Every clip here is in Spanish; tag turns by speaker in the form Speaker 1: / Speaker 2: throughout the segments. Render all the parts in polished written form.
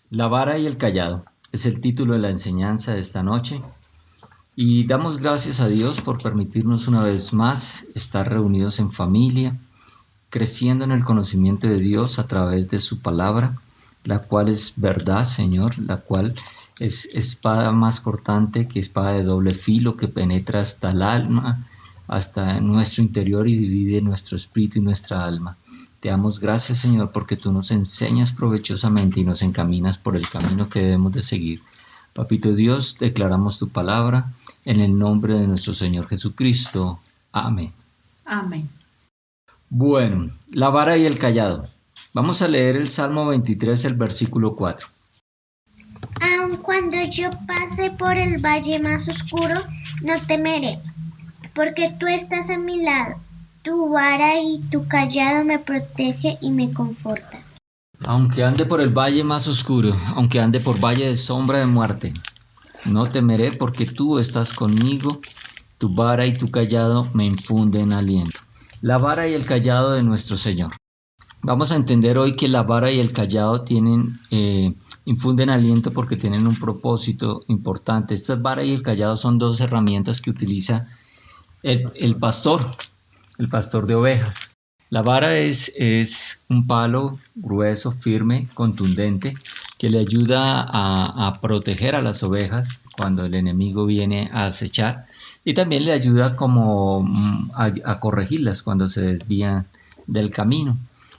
Speaker 1: La vara y el callado es el título de la enseñanza de esta noche y damos gracias a Dios por permitirnos una vez más estar reunidos en familia, creciendo en el conocimiento de Dios a través de su palabra, la cual es verdad, Señor, la cual es espada más cortante que espada de doble filo que penetra hasta el alma, hasta nuestro interior y divide nuestro espíritu y nuestra alma. Te damos gracias, Señor, porque tú nos enseñas provechosamente y nos encaminas por el camino que debemos de seguir. Papito Dios, declaramos tu palabra en el nombre de nuestro Señor Jesucristo. Amén.
Speaker 2: Amén.
Speaker 1: Bueno, la vara y el callado. Vamos a leer el Salmo 23, el versículo 4.
Speaker 3: Aun cuando yo pase por el valle más oscuro, no temeré, porque tú estás a mi lado. Tu vara y tu callado me protege y me conforta.
Speaker 1: Aunque ande por el valle más oscuro, aunque ande por valle de sombra de muerte, no temeré porque tú estás conmigo, tu vara y tu callado me infunden aliento. La vara y el callado de nuestro Señor. Vamos a entender hoy que la vara y el callado infunden aliento porque tienen un propósito importante. Estas vara y el callado son dos herramientas que utiliza el pastor de ovejas. La vara es un palo grueso, firme, contundente, que le ayuda a proteger a las ovejas cuando el enemigo viene a acechar, y también le ayuda como a corregirlas cuando se desvían del camino.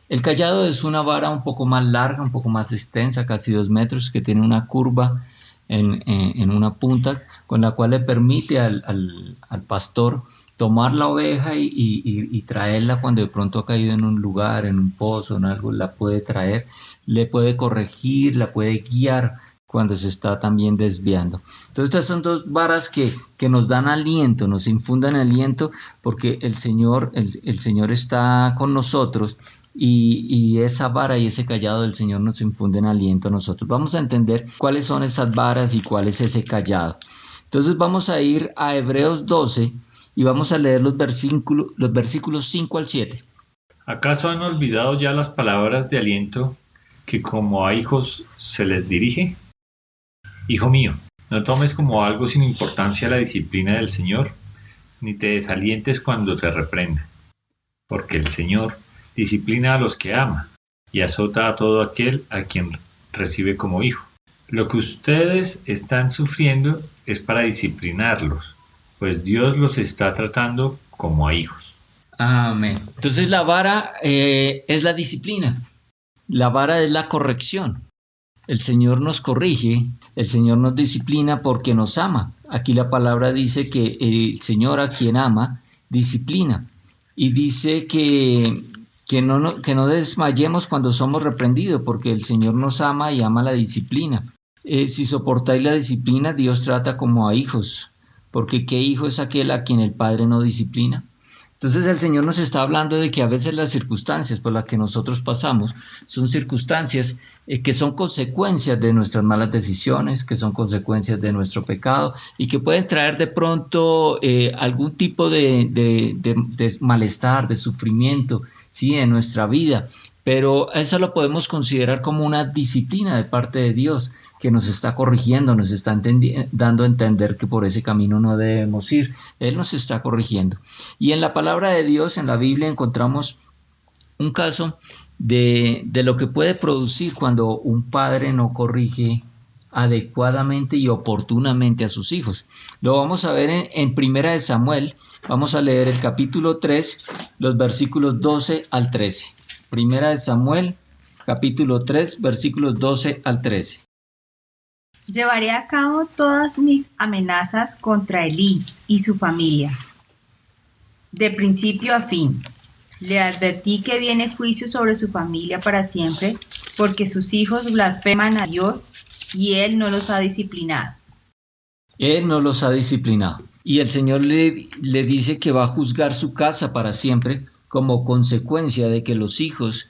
Speaker 1: El callado es una vara un poco más larga, un poco más extensa, casi 2 metros, que tiene una curva en una punta con la cual le permite al pastor tomar la oveja y traerla cuando de pronto ha caído en un lugar, en un pozo, en algo, la puede traer, le puede corregir, la puede guiar cuando se está también desviando. Entonces estas son dos varas que nos dan aliento, nos infundan aliento porque el Señor está con nosotros y esa vara y ese callado del Señor nos infunden aliento a nosotros. Vamos a entender cuáles son esas varas y cuál es ese callado. Entonces vamos a ir a Hebreos 12 y vamos a leer los versículos 5 al 7.
Speaker 4: ¿Acaso han olvidado ya las palabras de aliento que como a hijos se les dirige? Hijo mío, no tomes como algo sin importancia la disciplina del Señor, ni te desalientes cuando te reprenda, porque el Señor disciplina a los que ama y azota a todo aquel a quien recibe como hijo. Lo que ustedes están sufriendo es para disciplinarlos, pues Dios los está tratando como a hijos.
Speaker 1: Amén. Entonces la vara es la disciplina, la vara es la corrección. El Señor nos corrige, el Señor nos disciplina porque nos ama. Aquí la palabra dice que el Señor a quien ama, disciplina. Y dice que no desmayemos cuando somos reprendidos, porque el Señor nos ama y ama la disciplina. Si soportáis la disciplina, Dios trata como a hijos, porque ¿qué hijo es aquel a quien el Padre no disciplina? Entonces el Señor nos está hablando de que a veces las circunstancias por las que nosotros pasamos son circunstancias que son consecuencias de nuestras malas decisiones, que son consecuencias de nuestro pecado y que pueden traer de pronto algún tipo de malestar, de sufrimiento, ¿sí?, en nuestra vida. Pero eso lo podemos considerar como una disciplina de parte de Dios, que nos está corrigiendo, nos está dando a entender que por ese camino no debemos ir. Él nos está corrigiendo. Y en la palabra de Dios, en la Biblia, encontramos un caso de lo que puede producir cuando un padre no corrige adecuadamente y oportunamente a sus hijos. Lo vamos a ver en Primera de Samuel. Vamos a leer el capítulo 3, los versículos 12 al 13. Primera de Samuel, capítulo 3, versículos 12 al 13.
Speaker 2: Llevaré a cabo todas mis amenazas contra Elí y su familia, de principio a fin. Le advertí que viene juicio sobre su familia para siempre, porque sus hijos blasfeman a Dios y Él no los ha disciplinado.
Speaker 1: Él no los ha disciplinado. Y el Señor le dice que va a juzgar su casa para siempre como consecuencia de que los hijos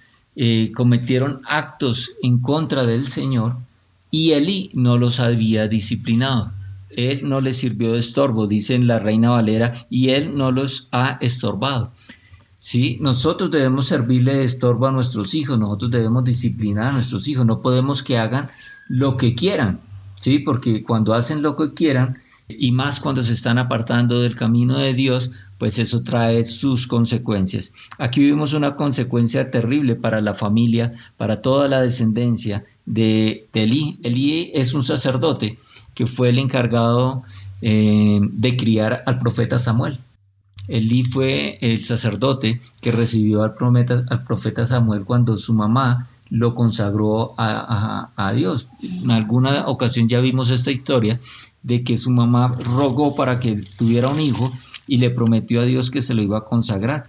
Speaker 1: cometieron actos en contra del Señor y Elí no los había disciplinado. Él no les sirvió de estorbo, dice en la Reina Valera, y él no los ha estorbado. ¿sí? Nosotros debemos servirle de estorbo a nuestros hijos, nosotros debemos disciplinar a nuestros hijos, no podemos que hagan lo que quieran, ¿sí? Porque cuando hacen lo que quieran, y más cuando se están apartando del camino de Dios, pues eso trae sus consecuencias. Aquí vimos una consecuencia terrible para la familia, para toda la descendencia de Elí. Elí es un sacerdote que fue el encargado de criar al profeta Samuel. Elí fue el sacerdote que recibió al profeta Samuel cuando su mamá lo consagró a Dios. En alguna ocasión ya vimos esta historia de que su mamá rogó para que tuviera un hijo y le prometió a Dios que se lo iba a consagrar.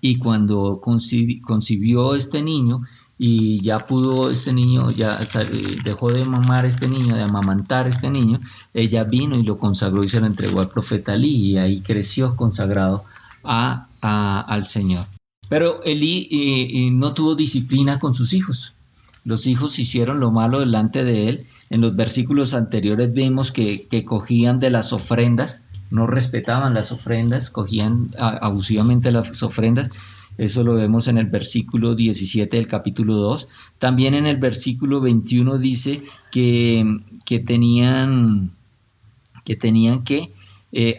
Speaker 1: Y cuando concibió este niño y ya pudo este niño, dejó de mamar este niño, de amamantar este niño, ella vino y lo consagró y se lo entregó al profeta Elí, y ahí creció consagrado al Señor. Pero Elí no tuvo disciplina con sus hijos. Los hijos hicieron lo malo delante de él. En los versículos anteriores vimos que cogían de las ofrendas, no respetaban las ofrendas, cogían abusivamente las ofrendas. Eso lo vemos en el versículo 17 del capítulo 2. También en el versículo 21 dice que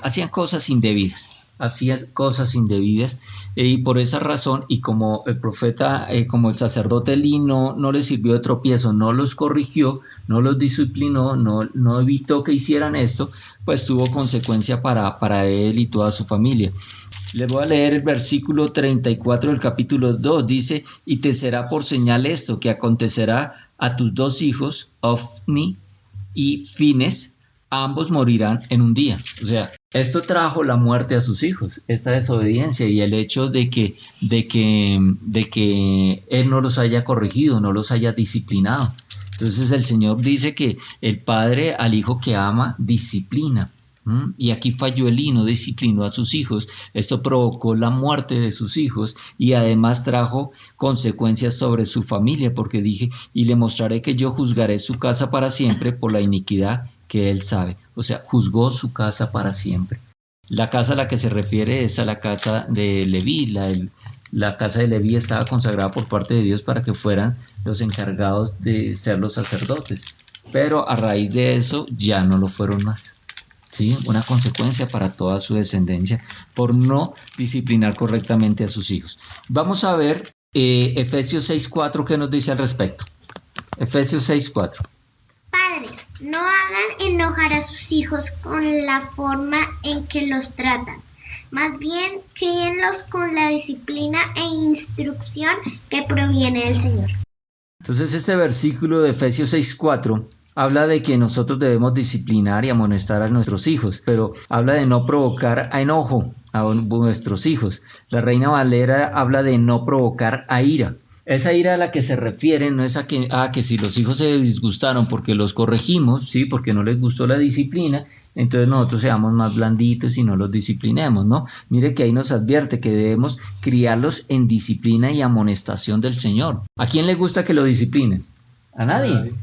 Speaker 1: hacían cosas indebidas. Y por esa razón, y como el profeta, como el sacerdote Elí no les sirvió de tropiezo, no los corrigió, no los disciplinó, no evitó que hicieran esto, pues tuvo consecuencia para él y toda su familia. Les voy a leer el versículo 34 del capítulo 2, dice: y te será por señal esto, que acontecerá a tus dos hijos, Ofni y Fines, ambos morirán en un día. O sea, esto trajo la muerte a sus hijos, esta desobediencia y el hecho de que él no los haya corregido, no los haya disciplinado. Entonces el Señor dice que el padre al hijo que ama disciplina. Y aquí falló Elí, no disciplinó a sus hijos. Esto provocó la muerte de sus hijos y además trajo consecuencias sobre su familia, porque dije: y le mostraré que yo juzgaré su casa para siempre por la iniquidad que él sabe. O sea, juzgó su casa para siempre. La casa a la que se refiere es a la casa de Leví. La casa de Leví estaba consagrada por parte de Dios para que fueran los encargados de ser los sacerdotes, pero a raíz de eso ya no lo fueron más. ¿Sí? Una consecuencia para toda su descendencia por no disciplinar correctamente a sus hijos. Vamos a ver Efesios 6:4, ¿qué nos dice al respecto? Efesios 6:4.
Speaker 3: Padres, no hagan enojar a sus hijos con la forma en que los tratan. Más bien, críenlos con la disciplina e instrucción que proviene del Señor.
Speaker 1: Entonces este versículo de Efesios 6:4 habla de que nosotros debemos disciplinar y amonestar a nuestros hijos, pero habla de no provocar a enojo a nuestros hijos. La Reina Valera habla de no provocar a ira. Esa ira a la que se refiere no es a que si los hijos se disgustaron porque los corregimos, ¿sí? Porque no les gustó la disciplina, entonces nosotros seamos más blanditos y no los disciplinemos, ¿no? Mire que ahí nos advierte que debemos criarlos en disciplina y amonestación del Señor. ¿A quién le gusta que lo disciplinen? A nadie.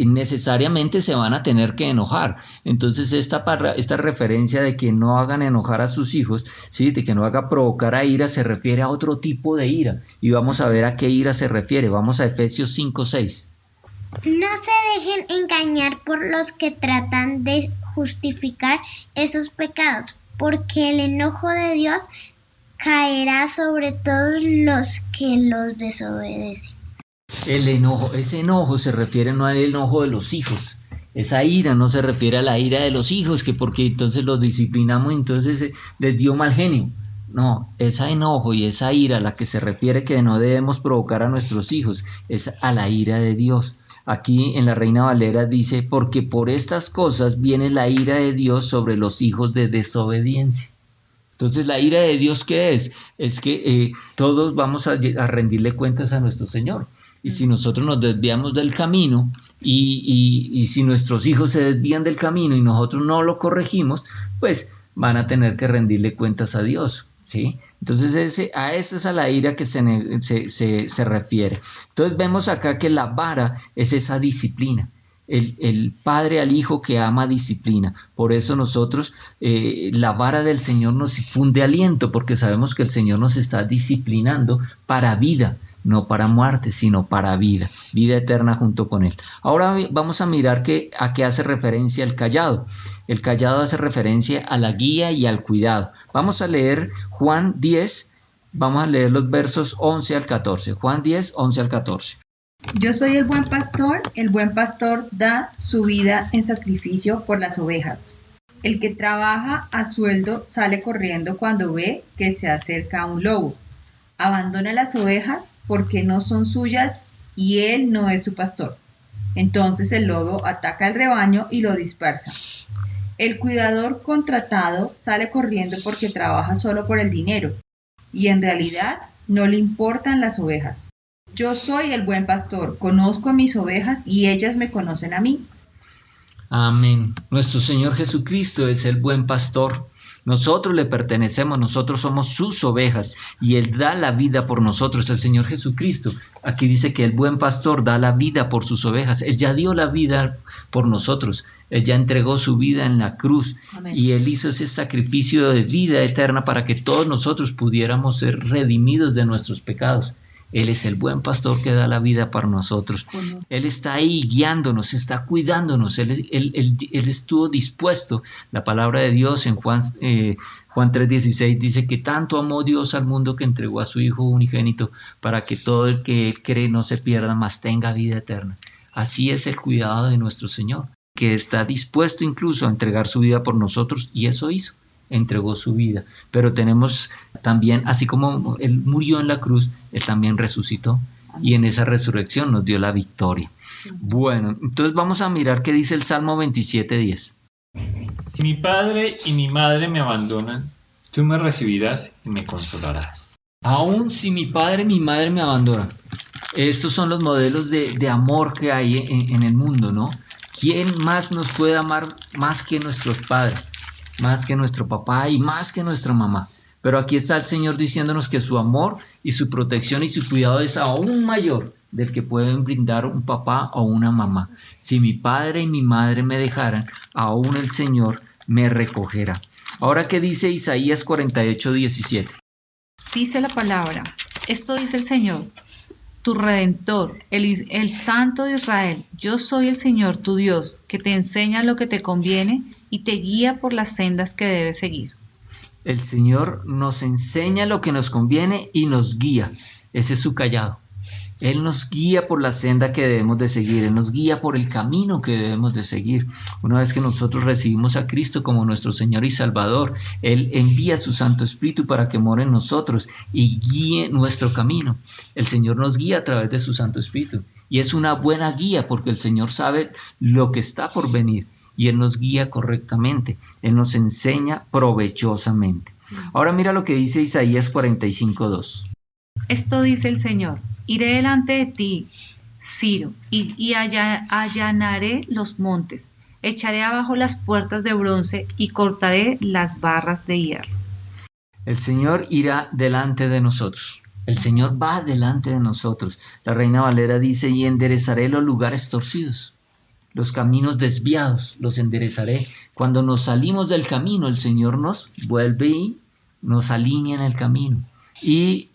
Speaker 1: Necesariamente se van a tener que enojar. Entonces esta referencia de que no hagan enojar a sus hijos, ¿sí? De que no haga provocar a ira, se refiere a otro tipo de ira. Y vamos a ver a qué ira se refiere. Vamos a Efesios 5:6.
Speaker 3: No se dejen engañar por los que tratan de justificar esos pecados, porque el enojo de Dios caerá sobre todos los que los desobedecen.
Speaker 1: El enojo, ese enojo se refiere no al enojo de los hijos. Esa ira no se refiere a la ira de los hijos, que porque entonces los disciplinamos, entonces les dio mal genio. No, ese enojo y esa ira a la que se refiere que no debemos provocar a nuestros hijos es a la ira de Dios. Aquí en la Reina Valera dice: porque por estas cosas viene la ira de Dios sobre los hijos de desobediencia. Entonces la ira de Dios, ¿qué es? Es que todos vamos a rendirle cuentas a nuestro Señor. Y si nosotros nos desviamos del camino y si nuestros hijos se desvían del camino y nosotros no lo corregimos, pues van a tener que rendirle cuentas a Dios, ¿sí? Entonces esa es a la ira que se refiere. Entonces vemos acá que la vara es esa disciplina. el padre al hijo que ama disciplina. Por eso nosotros, la vara del Señor nos infunde aliento, porque sabemos que el Señor nos está disciplinando para vida, no para muerte, sino para vida eterna junto con Él. Ahora vamos a mirar a qué hace referencia el cayado. El cayado hace referencia a la guía y al cuidado. Vamos a leer Juan 10, vamos a leer los versos 11 al 14. Juan 10, 11 al 14.
Speaker 2: Yo soy el buen pastor da su vida en sacrificio por las ovejas. El que trabaja a sueldo sale corriendo cuando ve que se acerca un lobo. Abandona las ovejas porque no son suyas y él no es su pastor. Entonces el lobo ataca al rebaño y lo dispersa. El cuidador contratado sale corriendo porque trabaja solo por el dinero y en realidad no le importan las ovejas. Yo soy el buen pastor, conozco a mis ovejas y ellas me conocen a mí.
Speaker 1: Amén. Nuestro Señor Jesucristo es el buen pastor. Nosotros le pertenecemos, nosotros somos sus ovejas y Él da la vida por nosotros. El Señor Jesucristo, aquí dice que el buen pastor da la vida por sus ovejas. Él ya dio la vida por nosotros, Él ya entregó su vida en la cruz. Amén. Y Él hizo ese sacrificio de vida eterna para que todos nosotros pudiéramos ser redimidos de nuestros pecados. Él es el buen pastor que da la vida para nosotros. Él está ahí guiándonos, está cuidándonos. Él estuvo dispuesto. La palabra de Dios en Juan 3:16 dice que tanto amó Dios al mundo que entregó a su Hijo unigénito para que todo el que Él cree no se pierda, mas tenga vida eterna. Así es el cuidado de nuestro Señor, que está dispuesto incluso a entregar su vida por nosotros, y eso hizo. Entregó su vida, pero tenemos también, así como Él murió en la cruz, Él también resucitó y en esa resurrección nos dio la victoria. Bueno, entonces vamos a mirar qué dice el Salmo 27:10.
Speaker 4: Si mi padre y mi madre me abandonan, tú me recibirás y me consolarás.
Speaker 1: Aún si mi padre y mi madre me abandonan. Estos son los modelos de amor que hay en el mundo, ¿no? ¿Quién más nos puede amar más que nuestros padres? Más que nuestro papá y más que nuestra mamá. Pero aquí está el Señor diciéndonos que su amor y su protección y su cuidado es aún mayor del que pueden brindar un papá o una mamá. Si mi padre y mi madre me dejaran, aún el Señor me recogerá. Ahora, ¿qué dice Isaías 48:17?
Speaker 5: Dice la palabra, esto dice el Señor, tu Redentor, el Santo de Israel. Yo soy el Señor tu Dios, que te enseña lo que te conviene y te guía por las sendas que debes seguir.
Speaker 1: El Señor nos enseña lo que nos conviene y nos guía. Ese es su cayado. Él nos guía por la senda que debemos de seguir. Él nos guía por el camino que debemos de seguir. Una vez que nosotros recibimos a Cristo como nuestro Señor y Salvador, Él envía su Santo Espíritu para que more en nosotros y guíe nuestro camino. El Señor nos guía a través de su Santo Espíritu. Y es una buena guía porque el Señor sabe lo que está por venir. Y Él nos guía correctamente, Él nos enseña provechosamente. Ahora mira lo que dice Isaías 45:2.
Speaker 5: Esto dice el Señor, iré delante de ti, Ciro, y allanaré los montes, echaré abajo las puertas de bronce y cortaré las barras de hierro.
Speaker 1: El Señor irá delante de nosotros. El Señor va delante de nosotros. La Reina Valera dice, y enderezaré los lugares torcidos. Los caminos desviados los enderezaré. Cuando nos salimos del camino, el Señor nos vuelve y nos alinea en el camino. Y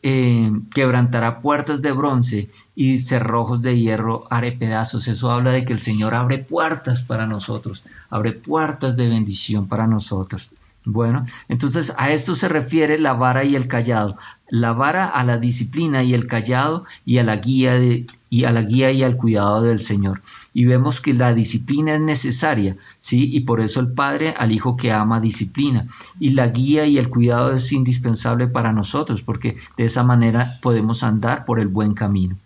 Speaker 1: quebrantará puertas de bronce y cerrojos de hierro haré pedazos. Eso habla de que el Señor abre puertas para nosotros, abre puertas de bendición para nosotros. Bueno, entonces a esto se refiere la vara y el cayado. La vara a la disciplina y el cayado y a la guía y al cuidado del Señor. Y vemos que la disciplina es necesaria, ¿sí? Y por eso el Padre al Hijo que ama disciplina. Y la guía y el cuidado es indispensable para nosotros, porque de esa manera podemos andar por el buen camino.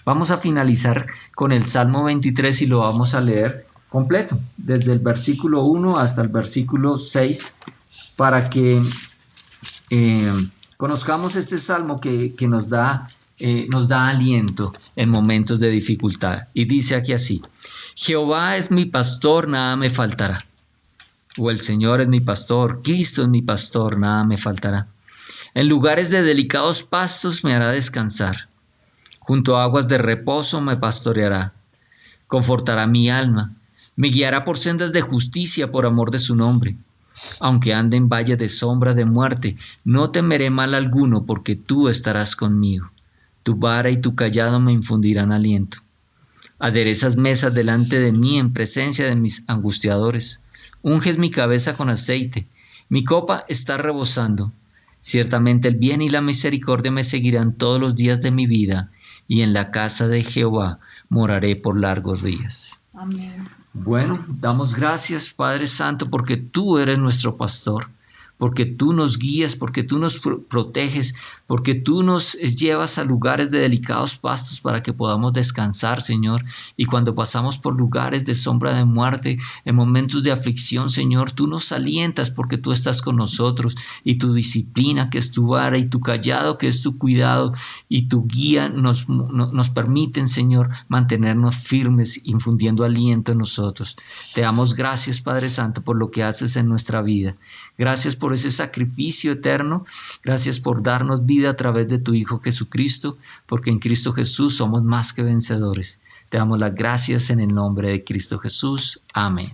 Speaker 1: Vamos a finalizar con el Salmo 23 y lo vamos a leer completo, desde el versículo 1 hasta el versículo 6, para que conozcamos este salmo que nos da aliento en momentos de dificultad. Y dice aquí así: Jehová es mi pastor, nada me faltará. O el Señor es mi pastor, Cristo es mi pastor, nada me faltará. En lugares de delicados pastos me hará descansar. Junto a aguas de reposo me pastoreará. Confortará mi alma, me guiará por sendas de justicia por amor de su nombre. Aunque ande en valle de sombra de muerte, no temeré mal alguno, porque tú estarás conmigo. Tu vara y tu callado me infundirán aliento. Aderezas mesas delante de mí en presencia de mis angustiadores. Unges mi cabeza con aceite, mi copa está rebosando. Ciertamente el bien y la misericordia me seguirán todos los días de mi vida, y en la casa de Jehová moraré por largos días.
Speaker 5: Amén.
Speaker 1: Bueno, damos gracias, Padre Santo, porque tú eres nuestro pastor, porque tú nos guías, porque tú nos proteges, porque tú nos llevas a lugares de delicados pastos para que podamos descansar, Señor. Y cuando pasamos por lugares de sombra de muerte, en momentos de aflicción, Señor, tú nos alientas porque tú estás con nosotros, y tu disciplina, que es tu vara, y tu callado, que es tu cuidado, y tu guía nos permiten, Señor, mantenernos firmes, infundiendo aliento en nosotros. Te damos gracias, Padre Santo, por lo que haces en nuestra vida. Gracias por ese sacrificio eterno. Gracias por darnos vida a través de tu Hijo Jesucristo, porque en Cristo Jesús somos más que vencedores. Te damos las gracias en el nombre de Cristo Jesús. Amén.